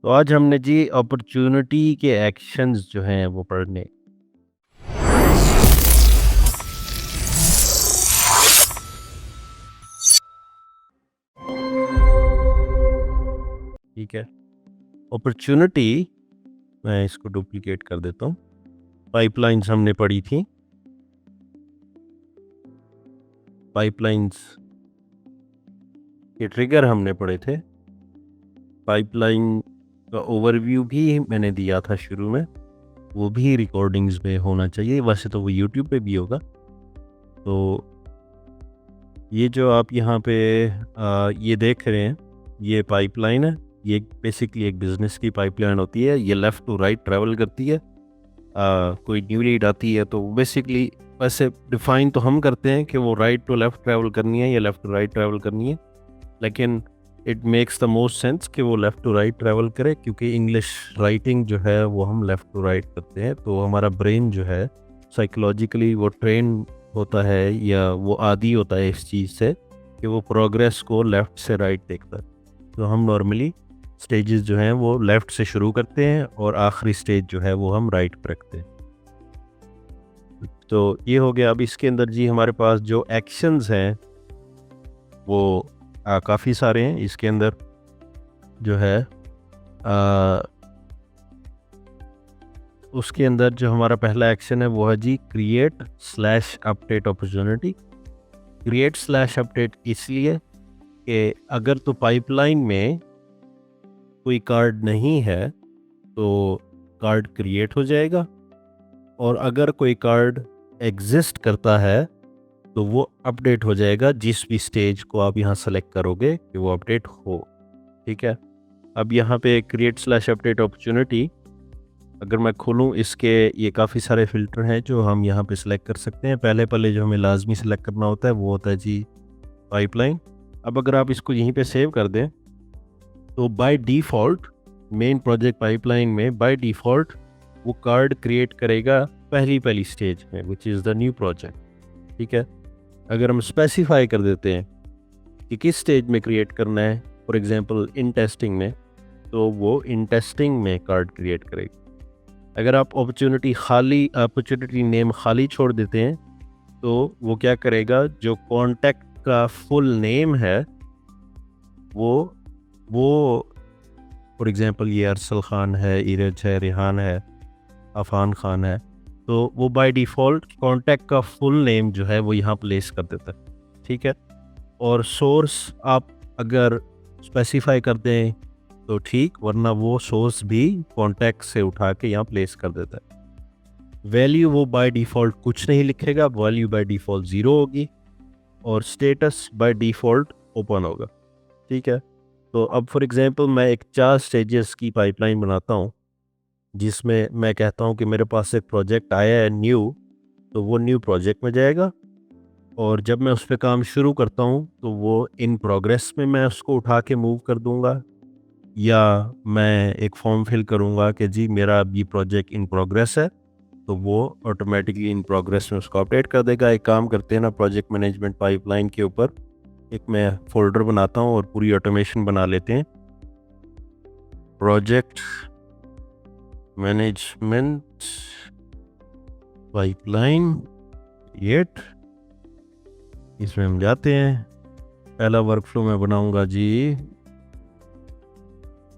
तो आज हमने जी अपॉर्चुनिटी के एक्शंस जो हैं वो पढ़ने। ठीक है, अपॉर्चुनिटी, मैं इसको डुप्लीकेट कर देता हूँ। पाइपलाइंस हमने पढ़ी थी। पाइपलाइंस के ट्रिगर हमने पढ़े थे। पाइपलाइन का ओवरव्यू भी मैंने दिया था शुरू में, वो भी रिकॉर्डिंग्स में होना चाहिए। वैसे तो वो यूट्यूब पे भी होगा। तो ये जो आप यहाँ पे ये देख रहे हैं, ये पाइपलाइन है। ये बेसिकली एक बिज़नेस की पाइपलाइन होती है। ये लेफ़्ट टू राइट ट्रैवल करती है। कोई न्यू लीड आती है तो बेसिकली वैसे डिफ़ाइन तो हम करते हैं कि वो राइट टू लेफ़्ट ट्रैवल करनी है या लेफ़्ट टू राइट ट्रैवल करनी है, लेकिन it makes the most sense कि वो लेफ़्ट टू राइट ट्रैवल करे, क्योंकि इंग्लिश राइटिंग जो है वो हम लेफ़्ट टू राइट करते हैं। तो हमारा ब्रेन जो है साइकोलॉजिकली वो ट्रेन होता है या वो आदी होता है इस चीज़ से कि वो प्रोग्रेस को लेफ़्ट से राइट देखता है। तो हम नॉर्मली स्टेजेस जो हैं वो लेफ़्ट से शुरू करते हैं और आखिरी स्टेज जो है वो हम राइट पर रखते हैं। तो ये हो गया। अब इसके अंदर जी हमारे पास जो एक्शंस हैं वो काफ़ी सारे हैं। इसके अंदर जो है उसके अंदर जो हमारा पहला एक्शन है वो है जी create slash update opportunity. Create slash update इसलिए कि अगर तो पाइपलाइन में कोई कार्ड नहीं है तो कार्ड क्रिएट हो जाएगा, और अगर कोई कार्ड एग्जिस्ट करता है तो वो अपडेट हो जाएगा जिस भी स्टेज को आप यहाँ सेलेक्ट करोगे कि वो अपडेट हो। ठीक है, अब यहाँ पे क्रिएट स्लैश अपडेट अपॉर्चुनिटी अगर मैं खोलूँ, इसके ये काफ़ी सारे फ़िल्टर हैं जो हम यहाँ पे सिलेक्ट कर सकते हैं। पहले जो हमें लाजमी सिलेक्ट करना होता है वो होता है जी पाइपलाइन। अब अगर आप इसको यहीं पे सेव कर दें तो by default main project pipeline में बाय डिफ़ॉल्ट वो कार्ड क्रिएट करेगा पहली स्टेज में, which is the new project. ठीक है, अगर हम स्पेसिफाई कर देते हैं कि किस स्टेज में क्रिएट करना है, फॉर एग्जांपल इन टेस्टिंग में, तो वो इन टेस्टिंग में कार्ड क्रिएट करेगी। अगर आप अपॉर्चुनिटी नेम खाली छोड़ देते हैं तो वो क्या करेगा, जो कॉन्टैक्ट का फुल नेम है वो फॉर एग्जांपल ये अरसल ख़ान है, इरज है, रिहान है, अफ़ान ख़ान है, तो वो बाय डिफ़ॉल्ट कॉन्टैक्ट का फुल नेम जो है वो यहाँ प्लेस कर देता है। ठीक है, और सोर्स आप अगर स्पेसिफाई कर दें तो ठीक, वरना वो सोर्स भी कॉन्टैक्ट से उठा के यहाँ प्लेस कर देता है। वैल्यू वो बाय डिफ़ॉल्ट कुछ नहीं लिखेगा, वैल्यू बाय डिफ़ॉल्ट 0 होगी और स्टेटस बाय डिफ़ॉल्ट ओपन होगा। ठीक है, तो अब फॉर एग्जांपल मैं एक 4 स्टेजेस की पाइपलाइन बनाता हूँ, जिसमें मैं कहता हूँ कि मेरे पास एक प्रोजेक्ट आया है न्यू, तो वो न्यू प्रोजेक्ट में जाएगा, और जब मैं उस पे काम शुरू करता हूँ तो वो इन प्रोग्रेस में मैं उसको उठा के मूव कर दूँगा, या मैं एक फॉर्म फिल करूँगा कि जी मेरा अब ये प्रोजेक्ट इन प्रोग्रेस है, तो वो ऑटोमेटिकली इन प्रोग्रेस में उसको अपडेट कर देगा। एक काम करते हैं ना, प्रोजेक्ट मैनेजमेंट पाइपलाइन के ऊपर एक मैं फ़ोल्डर बनाता हूँ और पूरी ऑटोमेशन बना लेते हैं। प्रोजेक्ट मैनेजमेंट पाइपलाइन क्रिएट, इसमें हम जाते हैं। पहला वर्कफ्लो मैं बनाऊंगा जी,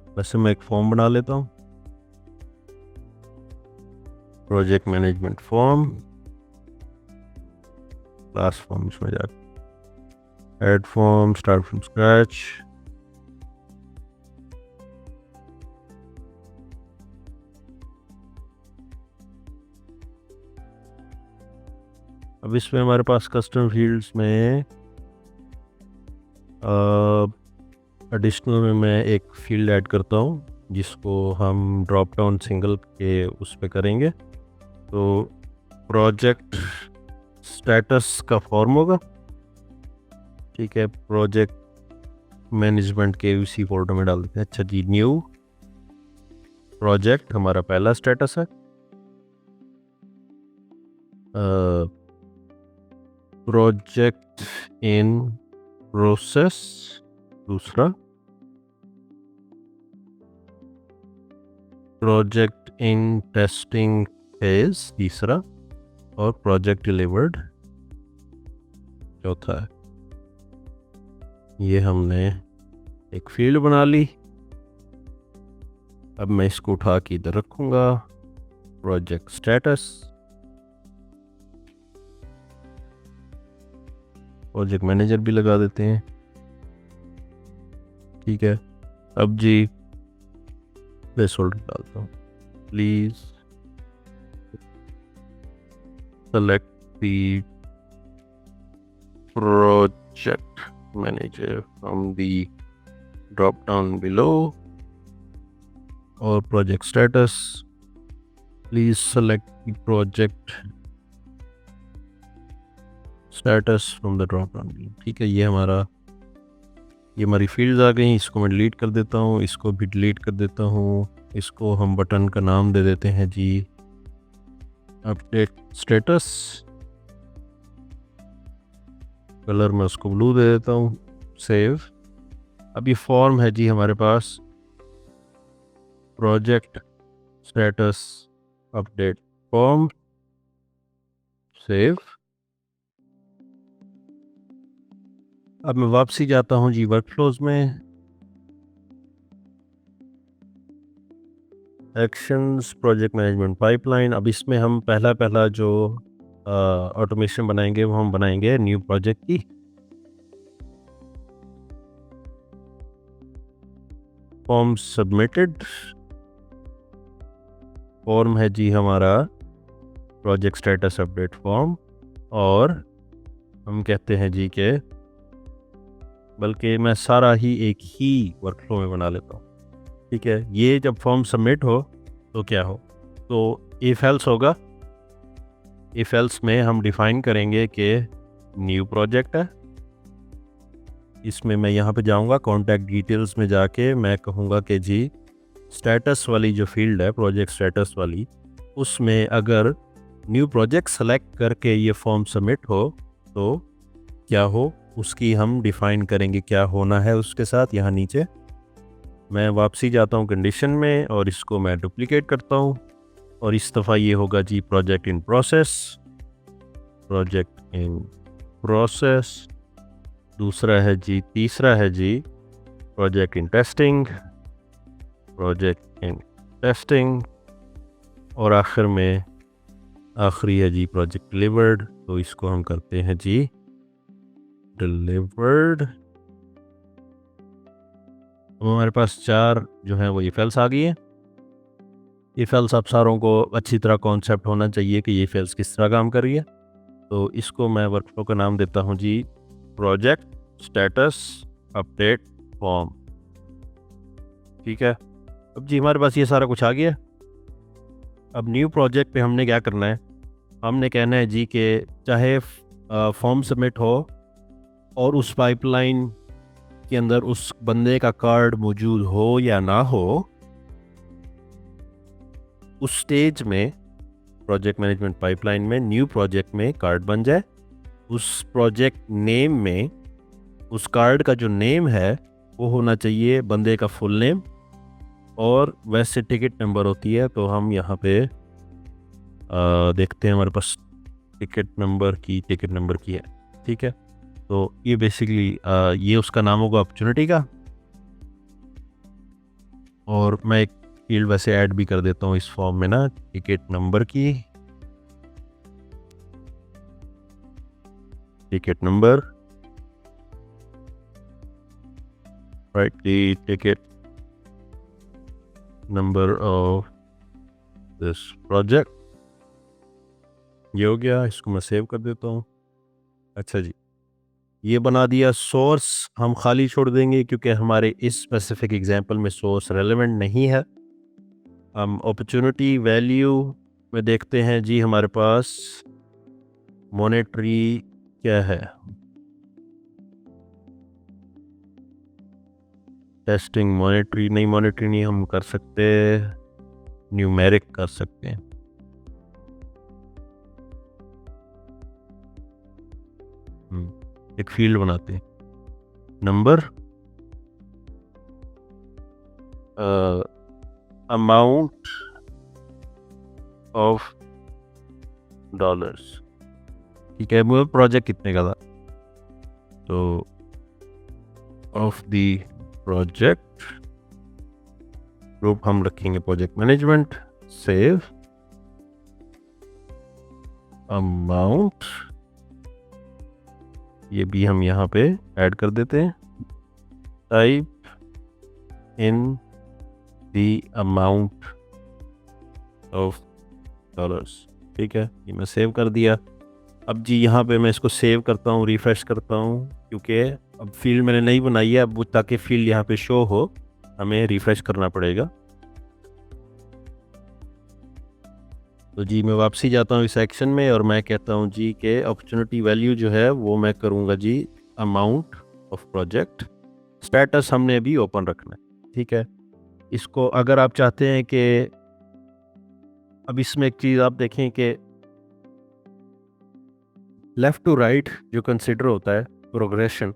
वैसे मैं एक फॉर्म बना लेता हूँ, project management form, class forms में जाकर add form, start from scratch. अब इसमें हमारे पास कस्टम फील्ड्स में एडिशनल में मैं एक फील्ड ऐड करता हूँ जिसको हम ड्रॉप डाउन सिंगल के उस पे करेंगे। तो प्रोजेक्ट स्टेटस का फॉर्म होगा। ठीक है, प्रोजेक्ट मैनेजमेंट के उसी फोल्डर में डाल देते हैं। अच्छा जी, न्यू प्रोजेक्ट हमारा पहला स्टेटस है। प्रोजेक्ट इन प्रोसेस दूसरा, प्रोजेक्ट इन टेस्टिंग फेज तीसरा, और प्रोजेक्ट डिलीवर्ड चौथा है। ये हमने एक फील्ड बना ली। अब मैं इसको उठा के इधर रखूँगा, प्रोजेक्ट स्टेटस, प्रोजेक्ट मैनेजर भी लगा देते हैं। ठीक है, अब जी प्लेसहोल्डर डालता हूँ, please select the project manager from the drop down below, और project status, please select the project status from the drop down below. ठीक है, ये हमारी फील्ड्स आ गई। इसको मैं डिलीट कर देता हूँ, इसको भी डिलीट कर देता हूँ। इसको हम बटन का नाम दे देते हैं जी अपडेट स्टेटस, कलर मैं उसको ब्लू दे देता हूँ, सेव। अब ये फॉर्म है जी हमारे पास, project status update form, save. अब मैं वापसी जाता हूँ जी वर्कफ्लोज में, एक्शंस, प्रोजेक्ट मैनेजमेंट पाइपलाइन। अब इसमें हम पहला जो ऑटोमेशन बनाएंगे वो हम बनाएंगे न्यू प्रोजेक्ट की। फॉर्म सबमिटेड, फॉर्म है जी हमारा प्रोजेक्ट स्टेटस अपडेट फॉर्म, और हम कहते हैं जी के, बल्कि मैं सारा ही एक ही वर्कफ्लो में बना लेता हूँ। ठीक है, ये जब फॉर्म सबमिट हो तो क्या हो, तो इफ एल्स होगा। इफ एल्स में हम डिफाइन करेंगे कि न्यू प्रोजेक्ट है। इसमें मैं यहाँ पे जाऊँगा, कॉन्टैक्ट डिटेल्स में जाके मैं कहूँगा कि जी स्टेटस वाली जो फील्ड है, प्रोजेक्ट स्टेटस वाली, उसमें अगर न्यू प्रोजेक्ट सेलेक्ट करके ये फॉर्म सबमिट हो तो क्या हो, उसकी हम डिफ़ाइन करेंगे क्या होना है उसके साथ। यहाँ नीचे मैं वापसी जाता हूँ कंडीशन में, और इसको मैं डुप्लीकेट करता हूँ, और इस दफ़ा ये होगा जी project in process, project in process. दूसरा है जी, तीसरा है जी project in testing, project in testing, और आखिर में आखिरी है जी प्रोजेक्ट डिलीवर्ड। तो इसको हम करते हैं जी डिलीवर्ड। हमारे पास 4 जो है वो इफ एल्स आ गई है। इफ एल्स आप सारों को अच्छी तरह कॉन्सेप्ट होना चाहिए कि ये इफ एल्स किस तरह काम कर रही है। तो इसको मैं वर्कफ्लो का नाम देता हूँ जी प्रोजेक्ट स्टेटस अपडेट फॉर्म। ठीक है, अब जी हमारे पास ये सारा कुछ आ गया। अब न्यू प्रोजेक्ट पे हमने क्या करना है, हमने कहना है जी कि चाहे फॉर्म सबमिट हो और उस पाइपलाइन के अंदर उस बंदे का कार्ड मौजूद हो या ना हो, उस स्टेज में प्रोजेक्ट मैनेजमेंट पाइपलाइन में न्यू प्रोजेक्ट में कार्ड बन जाए। उस प्रोजेक्ट नेम में उस कार्ड का जो नेम है वो होना चाहिए बंदे का फुल नेम, और वैसे टिकट नंबर होती है। तो हम यहाँ पे देखते हैं, हमारे पास टिकट नंबर की है। ठीक है, तो ये बेसिकली ये उसका नाम होगा अपॉर्चुनिटी का, और मैं एक फील्ड वैसे ऐड भी कर देता हूँ इस फॉर्म में ना, टिकट नंबर की, ticket number, right, the ticket number of this project. ये हो गया, इसको मैं सेव कर देता हूँ। अच्छा जी, ये बना दिया। सोर्स हम खाली छोड़ देंगे क्योंकि हमारे इस स्पेसिफिक एग्जांपल में सोर्स रेलेवेंट नहीं है। हम अपॉर्चुनिटी वैल्यू में देखते हैं जी, हमारे पास मॉनेटरी क्या है, टेस्टिंग मॉनेटरी नहीं हम कर सकते, न्यूमेरिक कर सकते हैं। एक फील्ड बनाते हैं, नंबर अमाउंट ऑफ डॉलर्स। ठीक है, वो प्रोजेक्ट कितने का था, तो ऑफ द प्रोजेक्ट ग्रुप हम रखेंगे प्रोजेक्ट मैनेजमेंट, सेव अमाउंट, ये भी हम यहाँ पे ऐड कर देते हैं, type in the amount of dollars. ठीक है, ये मैं सेव कर दिया। अब जी यहाँ पे मैं इसको सेव करता हूँ, रिफ्रेश करता हूँ, क्योंकि अब फील्ड मैंने नहीं बनाई है, अब ताकि फील्ड यहाँ पे शो हो हमें रिफ्रेश करना पड़ेगा। तो जी मैं वापसी जाता हूँ इस एक्शन में और मैं कहता हूँ जी कि अपॉर्चुनिटी वैल्यू जो है वो मैं करूँगा जी अमाउंट ऑफ प्रोजेक्ट, स्टेटस हमने अभी ओपन रखना है। ठीक है, इसको अगर आप चाहते हैं कि अब इसमें एक चीज़ आप देखें कि लेफ़्ट टू राइट जो कंसिडर होता है प्रोग्रेशन,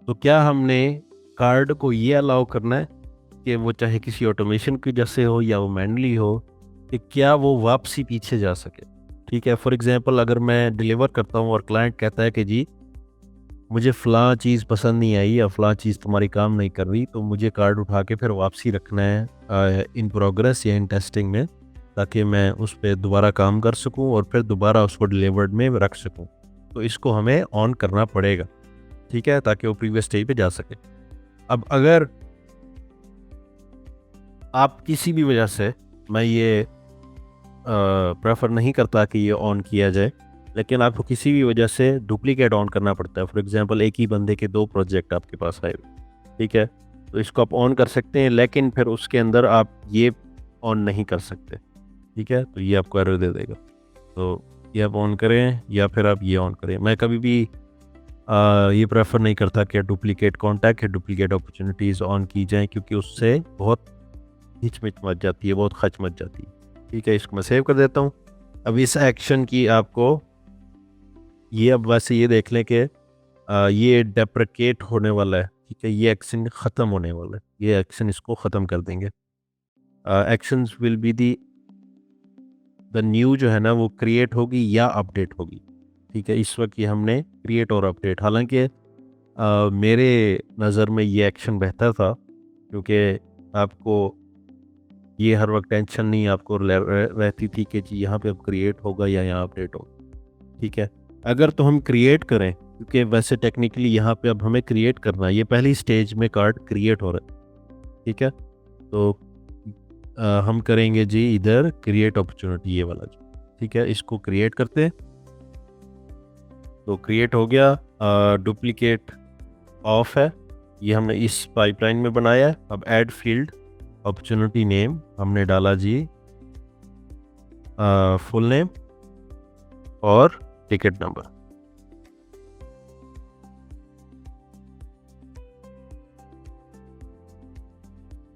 तो क्या हमने कार्ड को ये अलाउ करना है कि वो चाहे किसी ऑटोमेशन की वजह से हो या वो मैनुअली हो, कि क्या वो वापसी पीछे जा सके। ठीक है, फॉर एग्जांपल अगर मैं डिलीवर करता हूँ और क्लाइंट कहता है कि जी मुझे फ़लाँ चीज़ पसंद नहीं आई या फ़लाँ चीज़ तुम्हारी काम नहीं कर रही, तो मुझे कार्ड उठा के फिर वापसी रखना है इन प्रोग्रेस या इन टेस्टिंग में, ताकि मैं उस पर दोबारा काम कर सकूं और फिर दोबारा उसको डिलीवर्ड में रख सकूं। तो इसको हमें ऑन करना पड़ेगा। ठीक है, ताकि वो प्रीवियस स्टेज पे जा सके। अब अगर आप किसी भी वजह से, मैं ये प्रेफर नहीं करता कि ये ऑन किया जाए, लेकिन आपको किसी भी वजह से डुप्लीकेट ऑन करना पड़ता है, फॉर एग्जांपल एक ही बंदे के 2 प्रोजेक्ट आपके पास आए, ठीक है, तो इसको आप ऑन कर सकते हैं, लेकिन फिर उसके अंदर आप ये ऑन नहीं कर सकते। ठीक है, तो ये आपको एरर दे देगा। तो ये आप ऑन करें या फिर आप ये ऑन करें। मैं कभी भी ये प्रेफर नहीं करता कि डुप्लीकेट कॉन्टैक्ट या डुप्लीकेट अपॉर्चुनिटीज़ ऑन की जाएँ, क्योंकि उससे बहुत हिचमिच मच जाती है, बहुत खच मच जाती है। ठीक है, इसको मैं सेव कर देता हूँ। अब इस एक्शन की आपको ये, अब वैसे ये देख लें कि ये डेप्रिकेट होने वाला है। ठीक है, ये एक्शन ख़त्म होने वाला है, ये एक्शन इसको ख़त्म कर देंगे। Actions will be the new जो है ना वो क्रिएट होगी या अपडेट होगी। ठीक है, इस वक्त ये हमने क्रिएट और अपडेट, हालांकि मेरे नज़र में ये एक्शन बेहतर था, क्योंकि आपको ये हर वक्त टेंशन नहीं आपको रहती थी कि जी यहाँ पे अब क्रिएट होगा या यहाँ अपडेट होगा। ठीक है, अगर तो हम क्रिएट करें, क्योंकि वैसे टेक्निकली यहाँ पे अब हमें क्रिएट करना है, ये पहली स्टेज में कार्ड क्रिएट हो रहा है। ठीक है, तो हम करेंगे जी इधर क्रिएट अपॉर्चुनिटी, ये वाला जी। ठीक है, इसको क्रिएट करते हैं, तो क्रिएट हो गया। डुप्लीकेट ऑफ है, ये हमने इस पाइपलाइन में बनाया है। अब ऐड फील्ड अपॉर्चुनिटी नेम हमने डाला जी फुल नेम और टिकट नंबर।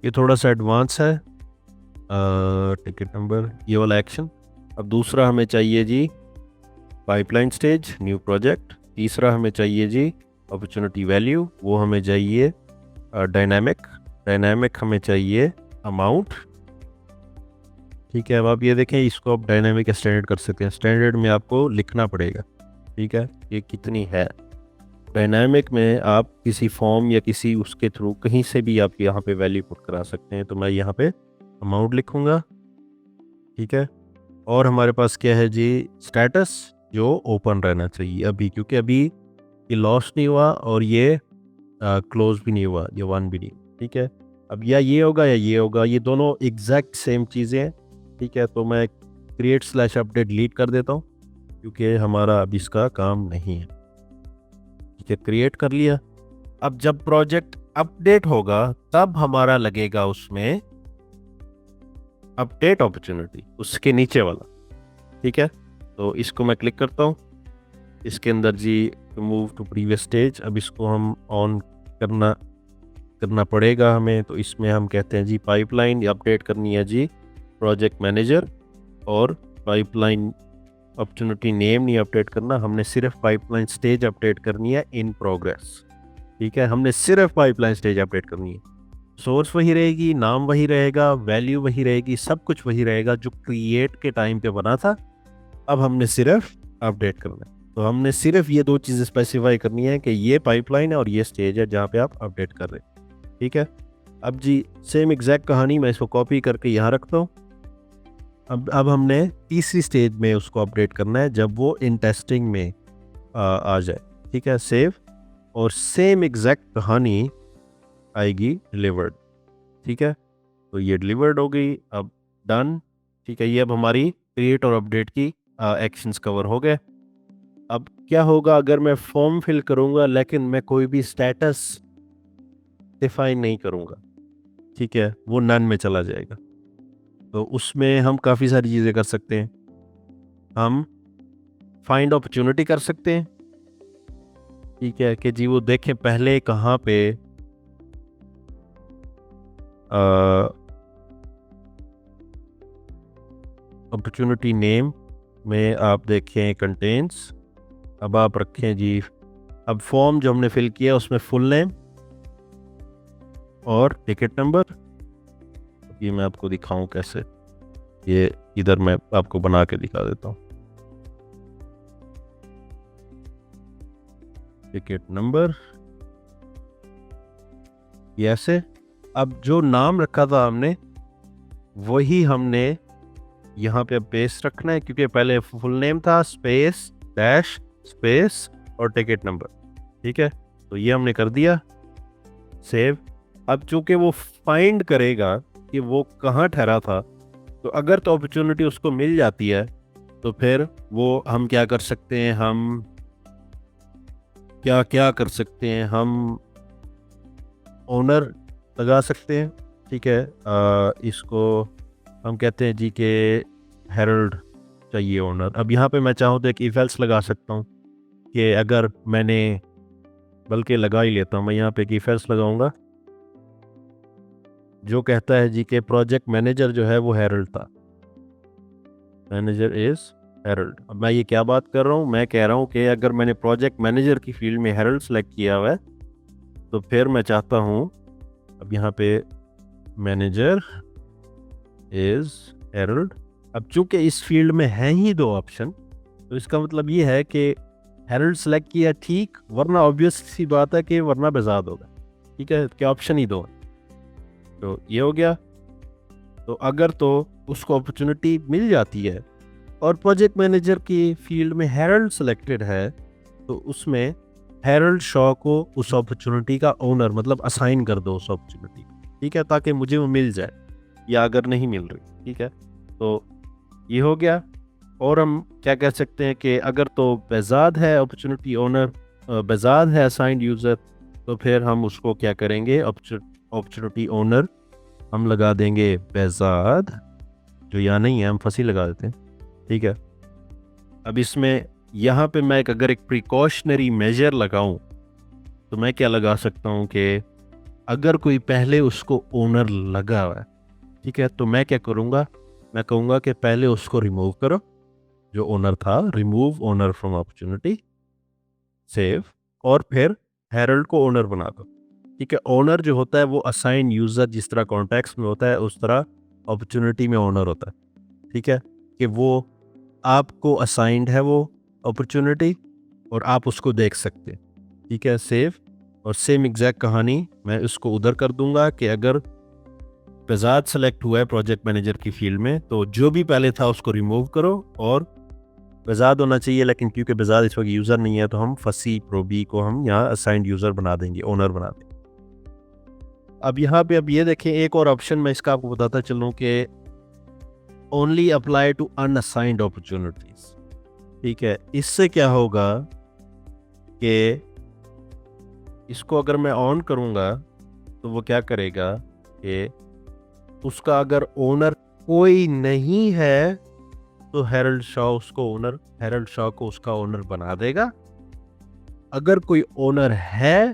ये थोड़ा सा एडवांस है, टिकट नंबर ये वाला एक्शन। अब दूसरा हमें चाहिए जी पाइपलाइन स्टेज न्यू प्रोजेक्ट। तीसरा हमें चाहिए जी अपॉर्चुनिटी वैल्यू, वो हमें चाहिए डायनामिक हमें चाहिए अमाउंट। ठीक है, अब आप ये देखें, इसको आप डायनामिक स्टैंडर्ड कर सकते हैं। स्टैंडर्ड में आपको लिखना पड़ेगा, ठीक है, ये कितनी है। डायनामिक में आप किसी फॉर्म या किसी उसके थ्रू कहीं से भी आप यहाँ पे वैल्यू पुट करा सकते हैं। तो मैं यहाँ पे अमाउंट लिखूँगा। ठीक है, और हमारे पास क्या है जी स्टेटस, जो ओपन रहना चाहिए अभी, क्योंकि अभी ये लॉस नहीं हुआ और ये क्लोज भी नहीं हुआ, ये 1 भी नहीं। ठीक है, अब या ये होगा या ये होगा, ये दोनों एग्जैक्ट सेम चीज़ें हैं। ठीक है, तो मैं क्रिएट स्लैश अपडेट डिलीट कर देता हूँ, क्योंकि हमारा अब इसका काम नहीं है। ठीक है, क्रिएट कर लिया। अब जब प्रोजेक्ट अपडेट होगा तब हमारा लगेगा उसमें अपडेट अपॉर्चुनिटी, उसके नीचे वाला। ठीक है, तो इसको मैं क्लिक करता हूँ, इसके अंदर जी मूव टू प्रीवियस स्टेज। अब इसको हम ऑन करना पड़ेगा हमें। तो इसमें हम कहते हैं जी पाइपलाइन अपडेट करनी है जी प्रोजेक्ट मैनेजर, और पाइपलाइन अपॉर्चुनिटी नेम नहीं अपडेट करना, हमने सिर्फ पाइपलाइन स्टेज अपडेट करनी है इन प्रोग्रेस। ठीक है, हमने सिर्फ पाइपलाइन स्टेज अपडेट करनी है। सोर्स वही रहेगी, नाम वही रहेगा, वैल्यू वही रहेगी, सब कुछ वही रहेगा जो क्रिएट के टाइम पे बना था। अब हमने सिर्फ अपडेट करना है। तो हमने सिर्फ ये दो चीज़ें स्पेसिफाई करनी है कि ये पाइपलाइन है और ये स्टेज है जहाँ पे आप अपडेट कर रहे हैं। ठीक है। अब जी सेम एग्जैक्ट कहानी मैं इसको कॉपी करके यहाँ रखता हूँ। अब हमने तीसरी स्टेज में उसको अपडेट करना है जब वो इन टेस्टिंग में आ जाए। ठीक है, सेव, और सेम एग्जैक्ट कहानी आएगी डिलीवर्ड। ठीक है, तो ये डिलीवर्ड हो गई। अब डन। ठीक है, ये अब हमारी क्रिएट और अपडेट की एक्शंस कवर हो गए। अब क्या होगा अगर मैं फॉर्म फिल करूंगा लेकिन मैं कोई भी स्टेटस डिफाइन नहीं करूंगा? ठीक है, वो नन में चला जाएगा। तो उसमें हम काफ़ी सारी चीज़ें कर सकते हैं। हम फाइंड अपॉर्चुनिटी कर सकते हैं। ठीक है, कि जी वो देखें पहले कहाँ पे अपॉर्चुनिटी नेम में आप देखें कंटेंट्स। अब आप रखें जी, अब फॉर्म जो हमने फिल किया उसमें फुल नेम और टिकट नंबर। ये मैं आपको दिखाऊं कैसे, ये इधर मैं आपको बना के दिखा देता हूँ। टिकट नंबर ये ऐसे। अब जो नाम रखा था हमने वही हमने यहाँ पे पेस्ट रखना है, क्योंकि पहले फुल नेम था स्पेस डैश स्पेस और टिकट नंबर। ठीक है, तो ये हमने कर दिया, सेव। अब चूंकि वो फाइंड करेगा कि वो कहाँ ठहरा था, तो अगर तो अपॉर्चुनिटी उसको मिल जाती है तो फिर वो हम क्या कर सकते हैं, हम क्या क्या कर सकते हैं, हम ओनर लगा सकते हैं। ठीक है, इसको हम कहते हैं जी के हेरल्ड चाहिए ओनर। अब यहाँ पे मैं चाहूँ तो एक इफ एल्स लगा सकता हूँ कि अगर मैंने, बल्कि लगा ही लेता हूँ मैं, यहाँ पे एक इफ एल्स लगाऊंगा जो कहता है जी के प्रोजेक्ट मैनेजर जो है वो हेरल्ड था, मैनेजर इज हेरल्ड। अब मैं ये क्या बात कर रहा हूँ, मैं कह रहा हूँ कि अगर मैंने प्रोजेक्ट मैनेजर की फील्ड में हेरल्ड सेलेक्ट किया हुआ है तो फिर मैं चाहता हूँ, अब यहाँ पे मैनेजर इज हेरल्ड। अब चूंकि इस फील्ड में है ही दो ऑप्शन, तो इसका मतलब ये है कि हेरल्ड सेलेक्ट किया ठीक, वरना ऑब्वियस सी बात है कि वरना बेजाद होगा। ठीक है, क्या ऑप्शन ही दो है, तो ये हो गया। तो अगर तो उसको अपॉर्चुनिटी मिल जाती है और प्रोजेक्ट मैनेजर की फील्ड में हेरल्ड सेलेक्टेड है, तो उसमें हेरल्ड शॉ को उस अपॉर्चुनिटी का ओनर मतलब असाइन कर दो उस अपॉर्चुनिटी। ठीक है, ताकि मुझे वो मिल जाए, या अगर नहीं मिल रही। ठीक है, तो ये हो गया। और हम क्या कह सकते हैं कि अगर तो बेजाद है अपॉर्चुनिटी ओनर, बेजाद है असाइंड यूज़र, तो फिर हम उसको क्या करेंगे, अपॉर्चुनिटी ओनर हम लगा देंगे बेजाद, जो यहाँ नहीं है हम फंसी लगा देते हैं। ठीक है, अब इसमें यहाँ पे मैं अगर एक प्रिकॉशनरी मेजर लगाऊं तो मैं क्या लगा सकता हूँ कि अगर कोई पहले उसको ओनर लगा हुआ है, ठीक है, तो मैं क्या करूँगा, मैं कहूँगा कि पहले उसको रिमूव करो, जो ओनर था, remove owner from opportunity, save, और फिर हेरल्ड को ओनर बना दो। ठीक है, ओनर जो होता है वो असाइन यूज़र जिस तरह कॉन्टैक्ट्स में होता है उस तरह अपॉर्चुनिटी में ओनर होता है। ठीक है, कि वो आपको असाइंड है वो अपॉर्चुनिटी और आप उसको देख सकते हैं। ठीक है, सेव, और सेम एग्जैक्ट कहानी मैं उसको उधर कर दूंगा कि अगर बेजाद सेलेक्ट हुआ है प्रोजेक्ट मैनेजर की फील्ड में, तो जो भी पहले था उसको रिमूव करो और बेजाद होना चाहिए, लेकिन क्योंकि बेजाद इस वक्त यूज़र नहीं है तो हम फसी प्रोबी को हम यहाँ असाइंड यूज़र बना देंगे, ओनर बना देंगे। अब यहाँ पे अब ये देखें एक और ऑप्शन मैं इसका आपको बताता चलूँ कि only apply to unassigned opportunities. ठीक है, इससे क्या होगा कि इसको अगर मैं ऑन करूँगा तो वो क्या करेगा कि उसका अगर ओनर कोई नहीं है तो हेरल्ड शॉ उसको ओनर, हेरल्ड शॉ को उसका ओनर बना देगा। अगर कोई ओनर है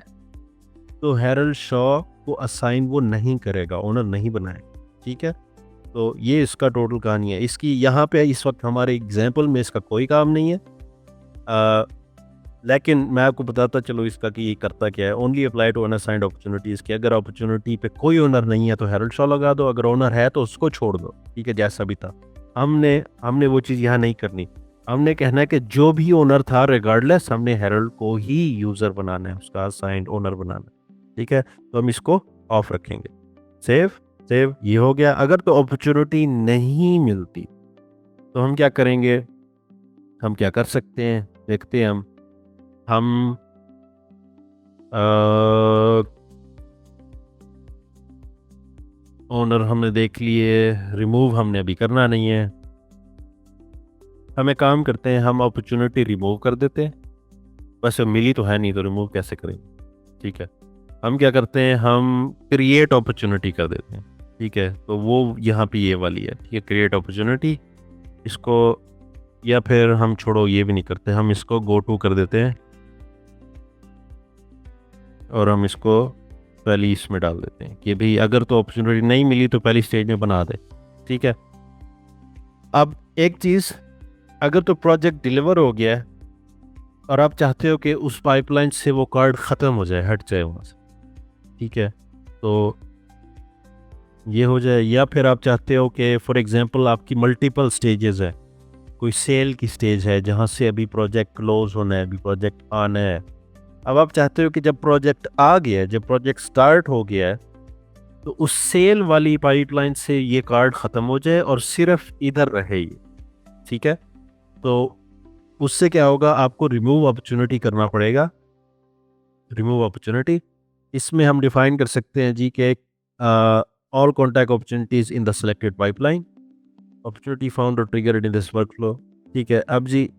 तो हेरल्ड शॉ को असाइन वो नहीं करेगा, ओनर नहीं बनाएगा। ठीक है, तो ये इसका टोटल कहानी है इसकी। यहाँ पे इस वक्त हमारे एग्जाम्पल में इसका कोई काम नहीं है। लेकिन मैं आपको बताता चलो इसका कि ये करता क्या है। Only apply to unassigned opportunities की, अगर अपॉर्चुनिटी पे कोई ओनर नहीं है तो हेरल्ड शो लगा दो, अगर ओनर है तो उसको छोड़ दो, ठीक है, जैसा भी था। हमने हमने वो चीज़ यहाँ नहीं करनी। हमने कहना है कि जो भी ओनर था रिगार्डलेस, हमने हेरल्ड को ही यूज़र बनाना है, उसका असाइंड ओनर बनाना है, ठीक है। तो हम इसको ऑफ रखेंगे। सेव सेव ये हो गया। अगर तो अपॉर्चुनिटी नहीं मिलती तो हम क्या करेंगे, हम क्या कर सकते हैं देखते हैं। हम ओनर हमने देख लिए, रिमूव हमने अभी करना नहीं है। हम एक काम करते हैं, हम अपॉर्चुनिटी रिमूव कर देते हैं। वैसे मिली तो है नहीं तो रिमूव कैसे करेंगे, ठीक है। हम क्या करते हैं, हम क्रिएट अपॉर्चुनिटी कर देते हैं, ठीक है। तो वो यहाँ पे ये वाली है, ठीक है, क्रिएट अपॉर्चुनिटी। इसको या फिर हम छोड़ो ये भी नहीं करते, हम इसको गो टू कर देते हैं और हम इसको पहली इसमें डाल देते हैं कि भाई अगर तो अपॉर्चुनिटी नहीं मिली तो पहली स्टेज में बना दे, ठीक है। अब एक चीज़, अगर तो प्रोजेक्ट डिलीवर हो गया है और आप चाहते हो कि उस पाइपलाइन से वो कार्ड ख़त्म हो जाए, हट जाए वहाँ से, ठीक है, तो ये हो जाए। या फिर आप चाहते हो कि फॉर एग्जांपल आपकी मल्टीपल स्टेजेस है, कोई सेल की स्टेज है जहाँ से अभी प्रोजेक्ट क्लोज होना है, अभी प्रोजेक्ट आना है। अब आप चाहते हो कि जब प्रोजेक्ट आ गया है, जब प्रोजेक्ट स्टार्ट हो गया है, तो उस सेल वाली पाइपलाइन से ये कार्ड ख़त्म हो जाए और सिर्फ इधर रहे ये, ठीक है। तो उससे क्या होगा, आपको रिमूव अपॉर्चुनिटी करना पड़ेगा। रिमूव अपॉर्चुनिटी, इसमें हम डिफाइन कर सकते हैं जी कि all contact opportunities in the selected pipeline, opportunity found और ट्रिगर्ड इन दिस वर्कफ्लो, ठीक है। अब जी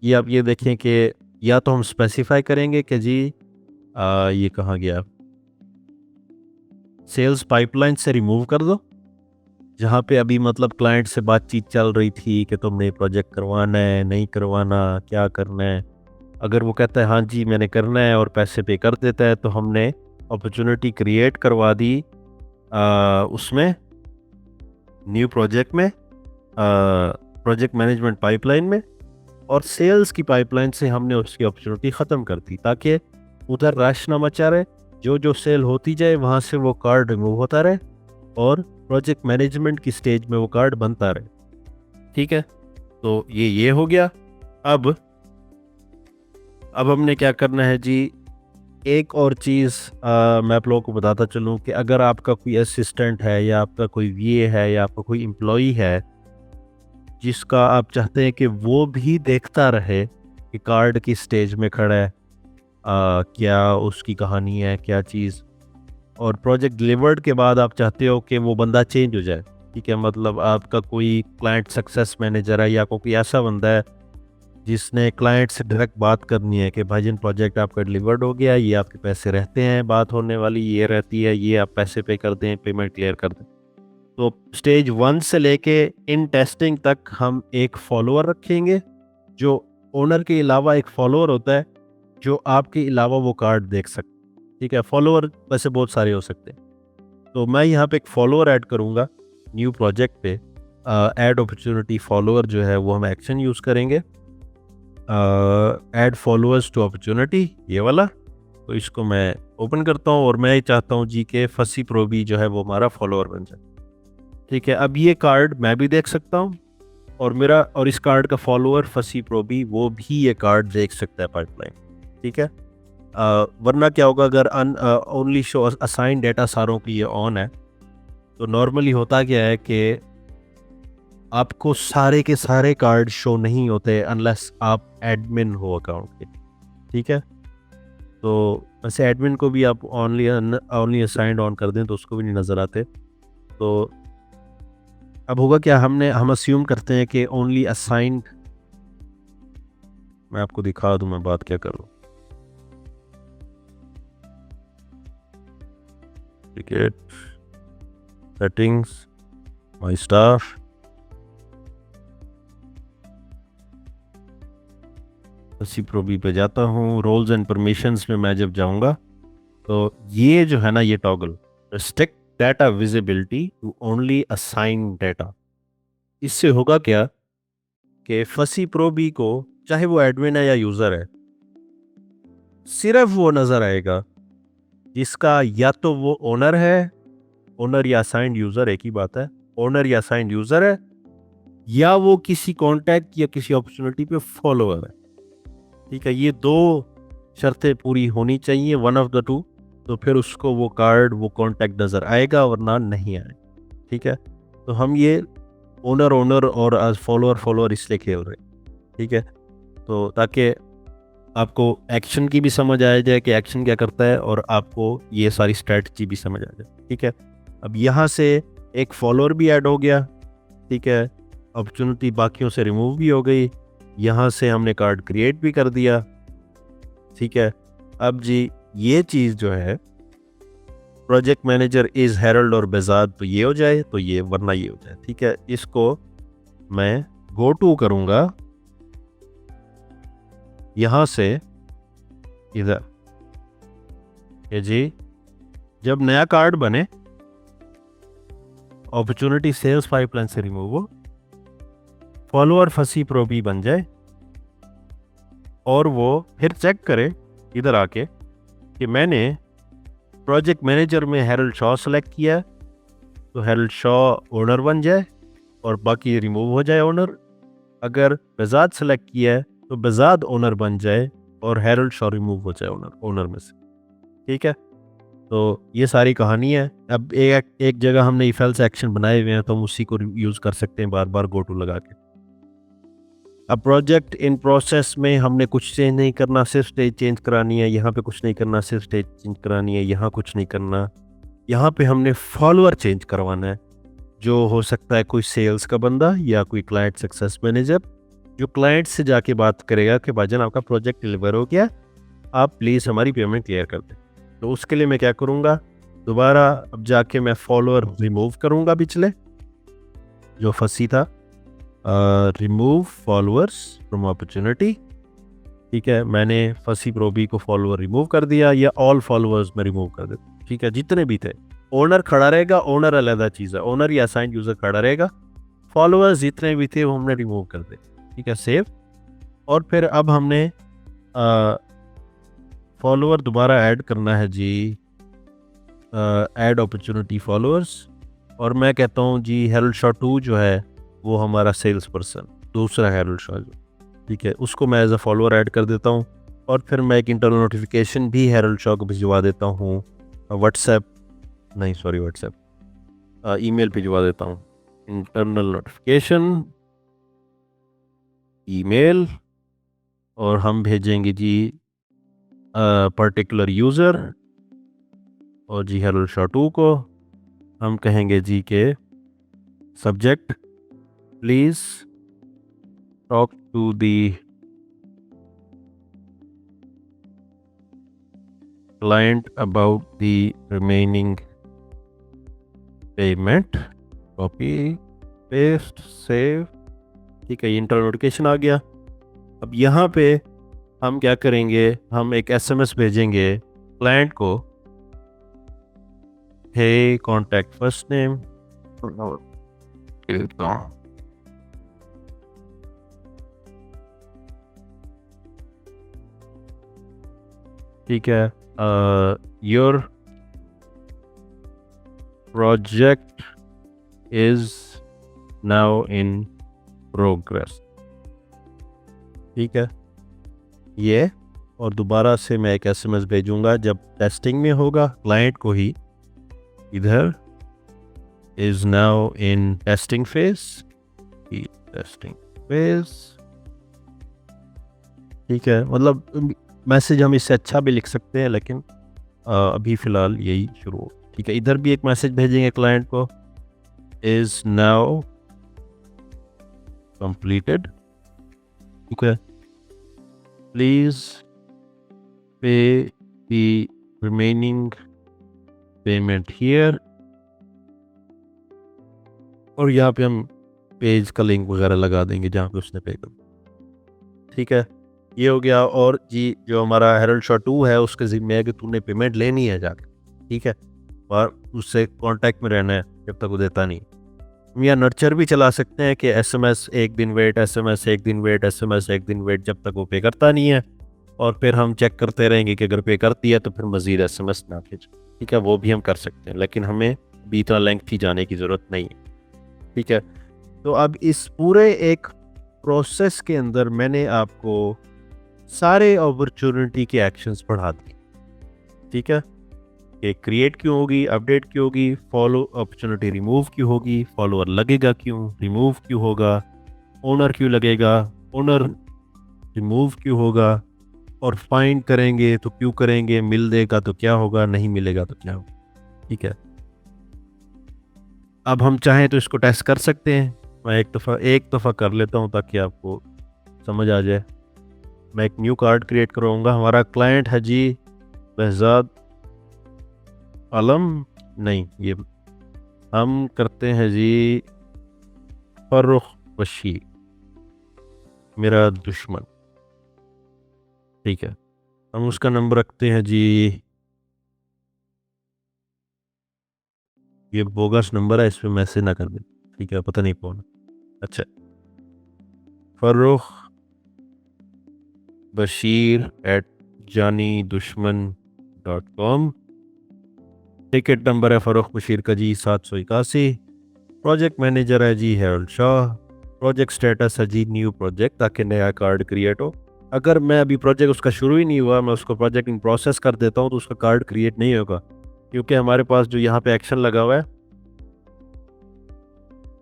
ये आप ये देखें कि या तो हम स्पेसिफाई करेंगे कि जी ये कहाँ गया, सेल्स पाइपलाइन से रिमूव कर दो, जहाँ पे अभी मतलब क्लाइंट से बातचीत चल रही थी कि तुमने प्रोजेक्ट करवाना है नहीं करवाना, क्या करना है। अगर वो कहता है हाँ जी मैंने करना है और पैसे पे कर देता है, तो हमने अपॉर्चुनिटी क्रिएट करवा दी उसमें न्यू प्रोजेक्ट में, प्रोजेक्ट मैनेजमेंट पाइपलाइन में, और सेल्स की पाइपलाइन से हमने उसकी अपॉर्चुनिटी ख़त्म कर दी ताकि उधर रश ना मचा रहे। जो जो सेल होती जाए वहाँ से वो कार्ड रिमूव होता रहे और प्रोजेक्ट मैनेजमेंट की स्टेज में वो कार्ड बनता रहे, ठीक है। तो ये हो गया। अब हमने क्या करना है जी, एक और चीज़ मैं आप लोगों को बताता चलूँ कि अगर आपका कोई असिस्टेंट है या आपका कोई वीए है या आपका कोई एम्प्लॉई है जिसका आप चाहते हैं कि वो भी देखता रहे कि कार्ड किस स्टेज में खड़ा है, क्या उसकी कहानी है, क्या चीज़, और प्रोजेक्ट डिलीवर्ड के बाद आप चाहते हो कि वो बंदा चेंज हो जाए, ठीक है। मतलब आपका कोई क्लाइंट सक्सेस मैनेजर है या कोई ऐसा बंदा है जिसने क्लाइंट से डायरेक्ट बात करनी है कि भाईजान प्रोजेक्ट आपका डिलीवर्ड हो गया, ये आपके पैसे रहते हैं, बात होने वाली ये रहती है, ये आप पैसे पे कर दें, पेमेंट क्लियर कर दें। तो स्टेज 1 से लेके इन टेस्टिंग तक हम एक फॉलोअर रखेंगे, जो ओनर के अलावा एक फॉलोअर होता है जो आपके अलावा वो कार्ड देख सकते, ठीक है। फॉलोअर वैसे बहुत सारे हो सकते हैं, तो मैं यहाँ पे एक फॉलोअर ऐड करूँगा न्यू प्रोजेक्ट पे। ऐड अपॉर्चुनिटी फॉलोअर जो है वो हम एक्शन यूज़ करेंगे, ऐड फॉलोअर्स टू अपॉर्चुनिटी, ये वाला। तो इसको मैं ओपन करता हूँ और मैं चाहता हूँ जी के फसी प्रोबी जो है वो हमारा फॉलोअर बन जाए, ठीक है। अब ये कार्ड मैं भी देख सकता हूँ और मेरा और इस कार्ड का फॉलोअर फसी प्रोबी वो भी ये कार्ड देख सकता है पाइपलाइन, ठीक है। वरना क्या होगा, अगर ओनली शो असाइन डेटा सारों की ये ऑन है, तो नॉर्मली होता क्या है कि आपको सारे के सारे कार्ड शो नहीं होते अनलेस आप एडमिन हो अकाउंट के, ठीक है। तो वैसे एडमिन को भी आप ओनली असाइंड ऑन कर दें तो उसको भी नहीं नज़र आते। तो अब होगा क्या, हम अस्यूम करते हैं कि ओनली असाइंड, मैं आपको दिखा दूं मैं बात क्या करूं, टिकट सेटिंग्स, माय स्टाफ, सी प्रोबी पे जाता हूँ, रोल्स एंड परमिशंस में मैं जब जाऊंगा तो ये जो है ना, ये toggle restrict data visibility to only assign data, इससे होगा क्या कि फसी प्रोबी को, चाहे वो एडमिन है या यूज़र है, सिर्फ वो नज़र आएगा जिसका या तो वो ओनर है, ओनर या असाइंड यूज़र एक ही बात है, ओनर या असाइंड यूज़र है, या वो किसी कॉन्टैक्ट या किसी अपॉर्चुनिटी पे फॉलोअर है। ठीक है, ये दो शर्तें पूरी होनी चाहिए, वन ऑफ द टू, तो फिर उसको वो कार्ड वो कॉन्टैक्ट नज़र आएगा वरना नहीं आएगा। ठीक है, तो हम ये ओनर ओनर और फॉलोअर फॉलोअर इसलिए खेल रहे हैं। ठीक है, तो ताकि आपको एक्शन की भी समझ आ जाए कि एक्शन क्या करता है और आपको ये सारी स्ट्रेटजी भी समझ आ जाए। ठीक है, अब यहाँ से एक फॉलोअर भी ऐड हो गया। ठीक है, अपॉर्चुनिटी बाकियों से रिमूव भी हो गई, यहाँ से हमने कार्ड क्रिएट भी कर दिया। ठीक है, अब जी ये चीज़ जो है प्रोजेक्ट मैनेजर इज़ हेरल्ड और बेजाद, तो ये हो जाए, तो ये वरना ये हो जाए। ठीक है, इसको मैं गो टू करूँगा यहाँ से इधर, ये जी जब नया कार्ड बने अपॉर्चुनिटी सेल्स पाइपलाइन से रिमूव हो, फॉलोअर फसी प्रो भी बन जाए और वो फिर चेक करे इधर आके कि मैंने प्रोजेक्ट मैनेजर में हेरल्ड शॉ सेलेक्ट किया, तो हेरल्ड शॉ ओनर बन जाए और बाकी रिमूव हो जाए ओनर। अगर बेजाद सेलेक्ट किया है तो बेजाद ओनर बन जाए और हेरल्ड शॉ रिमूव हो जाए ओनर में से। ठीक है, तो ये सारी कहानी है। अब एक जगह हमने इफ एल्स एक्शन बनाए हुए हैं तो हम उसी को यूज़ कर सकते हैं बार बार गो टू लगा के। अब प्रोजेक्ट इन प्रोसेस में हमने कुछ चेंज नहीं करना, सिर्फ स्टेज चेंज करानी है। यहाँ पे कुछ नहीं करना, सिर्फ स्टेज चेंज करानी है। यहाँ कुछ नहीं करना, यहाँ पे हमने फॉलोअर चेंज करवाना है, जो हो सकता है कोई सेल्स का बंदा या कोई क्लाइंट सक्सेस मैनेजर, जो क्लाइंट से जाके बात करेगा कि भाईजान आपका प्रोजेक्ट डिलीवर हो गया, आप प्लीज़ हमारी पेमेंट क्लियर कर दें। तो उसके लिए मैं क्या करूँगा, दोबारा अब जाके मैं फॉलोअर रिमूव करूँगा पिछले जो फंसी था, रिमूव फॉलोअर्स फ्रॉम अपॉर्चुनिटी। ठीक है, मैंने फंसी प्रोबी को फॉलोअर रिमूव कर दिया, या ऑल फॉलोअर्स में रिमूव कर देता। ठीक है, जितने भी थे, ओनर खड़ा रहेगा, ओनर अलग चीज़ है, ओनर या असाइंड यूज़र खड़ा रहेगा, फॉलोअर्स जितने भी थे वो हमने रिमूव कर दे। ठीक है, सेव। और फिर अब हमने फॉलोअर दोबारा ऐड करना है जी, ऐड अपॉर्चुनिटी फॉलोअर्स, और मैं कहता हूँ जी हेरल्ड शॉ 2 जो है वो हमारा सेल्स पर्सन, दूसरा हेरल्ड शॉ जो, ठीक है, उसको मैं एज अ फॉलोअर ऐड कर देता हूँ। और फिर मैं एक इंटरनल नोटिफिकेशन भी हेरल्ड शॉ को भिजवा देता हूँ, व्हाट्सएप नहीं सॉरी व्हाट्सएप ईमेल भिजवा देता हूँ, इंटरनल नोटिफिकेशन ईमेल, और हम भेजेंगे जी पर्टिकुलर यूज़र, और जी हेरल्ड शॉ 2 को हम कहेंगे जी के subject please talk to the client about the remaining payment, copy paste save। ठीक है, ये इंटरनल नोटिफिकेशन आ गया। अब यहाँ पे हम क्या करेंगे, हम एक एसएमएस भेजेंगे क्लाइंट को, हे कॉन्टैक्ट फर्स्ट नेम, ठीक है, your project is now in progress. ठीक है, ये, और दोबारा से मैं एक एसएमएस भेजूंगा जब टेस्टिंग में होगा क्लाइंट को ही, इधर is now in testing phase, testing phase. ठीक है, मतलब मैसेज हम इससे अच्छा भी लिख सकते हैं, लेकिन अभी फ़िलहाल यही शुरू हो। ठीक है, इधर भी एक मैसेज भेजेंगे क्लाइंट को, इज़ नाउ कंप्लीटेड। ठीक है, प्लीज़ पे द रिमेनिंग पेमेंट हियर, और यहाँ पे हम पेज का लिंक वगैरह लगा देंगे जहाँ पे उसने पे कर। ठीक है, ये हो गया। और जी जो हमारा हेरल्ड शॉ 2 है उसके ज़िम्मे है कि तूने पेमेंट लेनी है जाके। ठीक है, और उससे कांटेक्ट में रहना है जब तक वो देता नहीं। हम यहाँ नर्चर भी चला सकते हैं कि एसएमएस एक दिन वेट, एसएमएस एक दिन वेट, एसएमएस एक दिन वेट, जब तक वो पे करता नहीं है और फिर हम चेक करते रहेंगे कि अगर पे कर दिया तो फिर मज़ीद SMS ना भेज। ठीक है, वो भी हम कर सकते हैं, लेकिन हमें भी इतना लेंथी जाने की ज़रूरत नहीं है। ठीक है, तो अब इस पूरे एक प्रोसेस के अंदर मैंने आपको सारे अपॉर्चुनिटी के एक्शंस पढ़ा दिए। ठीक है, कि क्रिएट क्यों होगी, अपडेट क्यों होगी, फॉलो अपॉर्चुनिटी रिमूव क्यों होगी, फॉलोअर लगेगा क्यों, रिमूव क्यों होगा, ओनर क्यों लगेगा, ओनर रिमूव क्यों होगा, और फाइंड करेंगे तो क्यों करेंगे, मिल देगा तो क्या होगा, नहीं मिलेगा तो क्या होगा। ठीक है, अब हम चाहें तो इसको टेस्ट कर सकते हैं। मैं एक दफ़ा कर लेता हूँ ताकि आपको समझ आ जाए। मैं एक न्यू कार्ड क्रिएट करवाऊँगा। हमारा क्लाइंट है जी बहजाद आलम, नहीं, ये हम करते हैं जी फर्रुख बशीर, मेरा दुश्मन। ठीक है, हम उसका नंबर रखते हैं जी, ये बोगस नंबर है, इस पर मैसेज ना कर दे। ठीक है, पता नहीं कौन। अच्छा, Farrukh Bashir @janidushman.com। Ticket number है फर्रुख बशीर का जी 781। प्रोजेक्ट मैनेजर है जी हैरल्ड शाह। प्रोजेक्ट स्टेटस है जी न्यू प्रोजेक्ट, ताकि नया कार्ड क्रिएट हो। अगर मैं अभी प्रोजेक्ट उसका शुरू ही नहीं हुआ, मैं उसको प्रोजेक्ट इन प्रोसेस कर देता हूँ, तो उसका कार्ड क्रिएट नहीं होगा, क्योंकि हमारे पास जो यहाँ पे एक्शन लगा हुआ है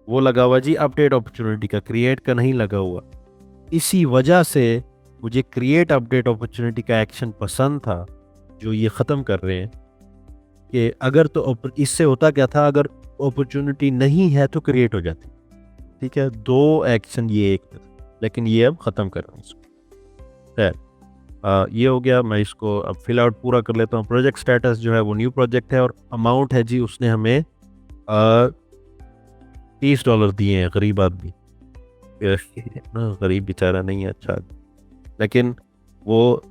वो लगा हुआ जी अपडेट अपॉर्चुनिटी का, क्रिएट का नहीं लगा हुआ। इसी वजह से मुझे क्रिएट अपडेट अपॉर्चुनिटी का एक्शन पसंद था, जो ये ख़त्म कर रहे हैं। कि अगर तो इससे होता क्या था, अगर अपॉर्चुनिटी नहीं है तो क्रिएट हो जाती। ठीक है, दो एक्शन ये एक था, लेकिन ये अब ख़त्म कर रहे हैं इसको। खैर, ये हो गया। मैं इसको अब फिल आउट पूरा कर लेता हूँ। प्रोजेक्ट स्टेटस जो है वो न्यू प्रोजेक्ट है, और अमाउंट है जी उसने हमें $30 दिए हैं। गरीब आदमी ना, गरीब बेचारा नहीं है, अच्छा, लेकिन वो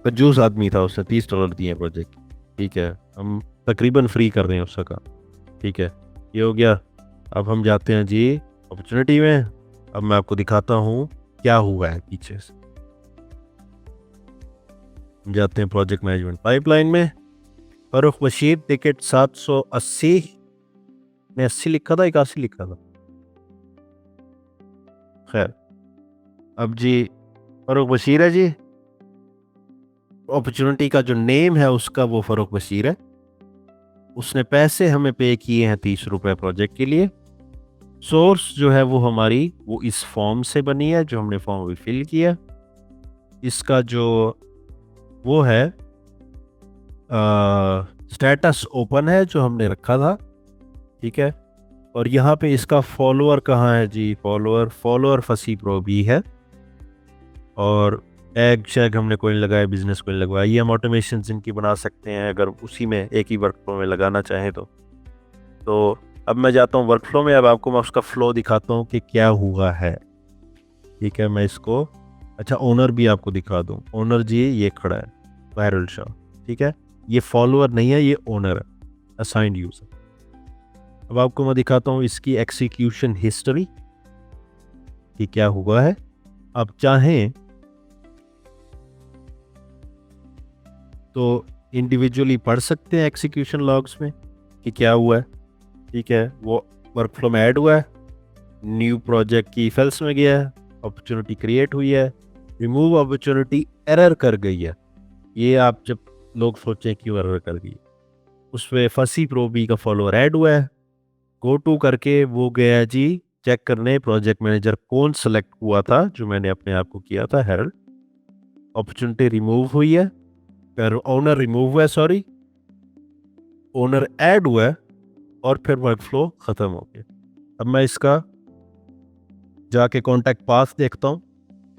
कंजूस आदमी था, उसने $30 दिए हैं प्रोजेक्ट। ठीक है, हम तकरीबन फ्री कर रहे हैं उसका काम। ठीक है, ये हो गया। अब हम जाते हैं जी अपॉर्चुनिटी में। अब मैं आपको दिखाता हूँ क्या हुआ है पीछे से। हम जाते हैं प्रोजेक्ट मैनेजमेंट पाइपलाइन में। फर्रुख बशीर टिकट 780 ने 80 लिखा था, 81 लिखा था। खैर, अब जी फर्रुख बशीर है जी, अपॉर्चुनिटी का जो नेम है उसका वो फर्रुख बशीर है। उसने पैसे हमें पे किए हैं ₹30 प्रोजेक्ट के लिए। सोर्स जो है वो हमारी वो इस फॉर्म से बनी है, जो हमने फॉर्म अभी फिल किया। इसका जो वो है स्टेटस ओपन है, जो हमने रखा था। ठीक है, और यहाँ पे इसका फॉलोअर कहाँ है जी, फॉलोअर फसी प्रो भी है, और टैग शैग हमने कोई लगाया, बिजनेस कोई लगवाया। ये हम ऑटोमेशन इनकी बना सकते हैं अगर उसी में एक ही वर्कफ्लो में लगाना चाहें तो अब मैं जाता हूँ वर्कफ्लो में। अब आपको मैं उसका फ्लो दिखाता हूँ कि क्या हुआ है। ठीक है, मैं इसको, अच्छा, ओनर भी आपको दिखा दूँ। ओनर जी ये खड़ा है, हैरल्ड शाह। ठीक है, ये फॉलोअर नहीं है, ये ओनर है, असाइंड यूजर। अब आपको मैं दिखाता हूँ इसकी एग्जीक्यूशन हिस्ट्री कि क्या हुआ है। आप चाहें तो इंडिविजुअली पढ़ सकते हैं एग्जीक्यूशन लॉग्स में कि क्या हुआ है। ठीक है, वो वर्कफ्लो में ऐड हुआ है, न्यू प्रोजेक्ट की फेल्स में गया है, अपॉर्चुनिटी क्रिएट हुई है, रिमूव अपॉर्चुनिटी एरर कर गई है। ये आप जब लोग सोचें क्यों एरर कर गई, उस पर फसी प्रो बी का फॉलोअर ऐड हुआ है। गो टू करके वो गया जी चेक करने प्रोजेक्ट मैनेजर कौन सेलेक्ट हुआ था, जो मैंने अपने आप को किया था हेरल्ड। अपॉर्चुनिटी रिमूव हुई है, फिर ओनर रिमूव हुआ है, सॉरी, ओनर ऐड हुआ है, और फिर वर्कफ्लो ख़त्म हो गया। अब मैं इसका जाके कॉन्टैक्ट पाथ देखता हूँ,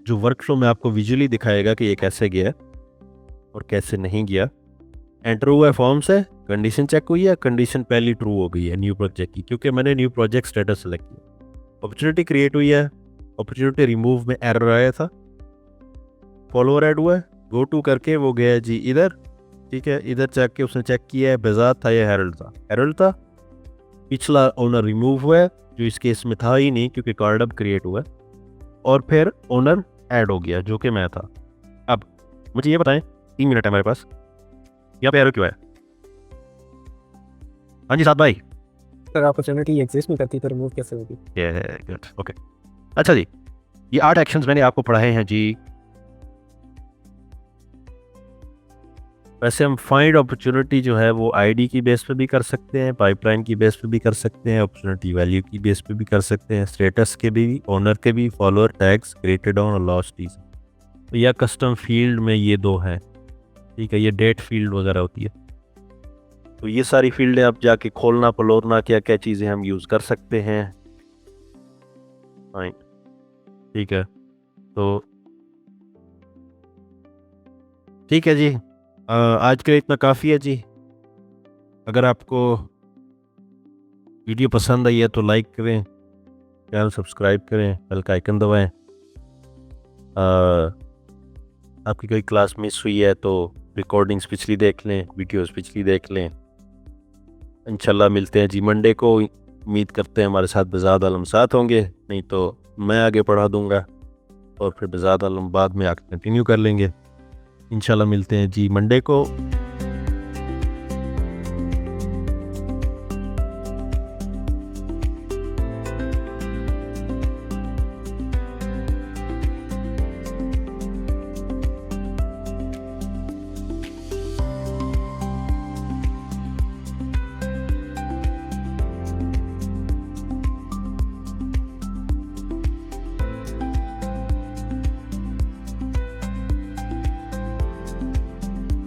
जो वर्कफ्लो में आपको विजुअली दिखाएगा कि ये कैसे गया और कैसे नहीं गया। एंटर हुआ है फॉर्म से, कंडीशन चेक हुई है, कंडीशन पहली ट्रू हो गई है न्यू प्रोजेक्ट की, क्योंकि मैंने न्यू प्रोजेक्ट स्टेटस सेलेक्ट किया। अपॉर्चुनिटी क्रिएट हुई है, अपॉर्चुनिटी रिमूव में एरर आया था, फॉलोअर ऐड हुआ है, गो टू करके वो गया जी इधर। ठीक है, इधर चेक के उसने चेक किया है, बेजाद था या हैरल्ड था। पिछला ओनर रिमूव हुआ है, जो इस केस में था ही नहीं क्योंकि कार्ड अब क्रिएट हुआ है, और फिर ओनर ऐड हो गया जो कि मैं था। अब मुझे ये बताएं, 3 मिनट है हमारे पास, यहाँ पे एरर क्यों है? हाँ जी साथ भाई। अगर अपॉर्चुनिटी एग्जिस्ट नहीं करती तो रिमूव कैसे होगी? ये है गुड, ओके। अच्छा जी, ये 8 एक्शंस मैंने आपको पढ़ाए हैं जी। वैसे हम फाइंड अपॉर्चुनिटी जो है वो आईडी की बेस पे भी कर सकते हैं, पाइपलाइन की बेस पे भी कर सकते हैं, अपॉर्चुनिटी वैल्यू की बेस पे भी कर सकते हैं, स्टेटस के भी, ओनर के भी, फॉलोअर टैग्स क्रिएटेड ऑन और लॉस्ट इज, या कस्टम फील्ड में ये 2 हैं, ठीक है। ये डेट फील्ड वगैरह होती है, तो ये सारी फील्डें आप जाके खोलना पलोरना क्या क्या चीज़ें हम यूज़ कर सकते हैं। फाइन, ठीक है। तो ठीक है जी, आज के लिए इतना काफ़ी है जी। अगर आपको वीडियो पसंद आई है तो लाइक करें, चैनल सब्सक्राइब करें, बेल का आइकन दबाएं। आपकी कोई क्लास मिस हुई है तो रिकॉर्डिंग्स पिछली देख लें, वीडियोस पिछली देख लें। इंशाल्लाह मिलते हैं जी मंडे को। उम्मीद करते हैं हमारे साथ बेजाद आलम साथ होंगे, नहीं तो मैं आगे पढ़ा दूंगा और फिर बेजाद आलम बाद में आगे कंटिन्यू कर लेंगे। इंशाल्लाह मिलते हैं जी मंडे को।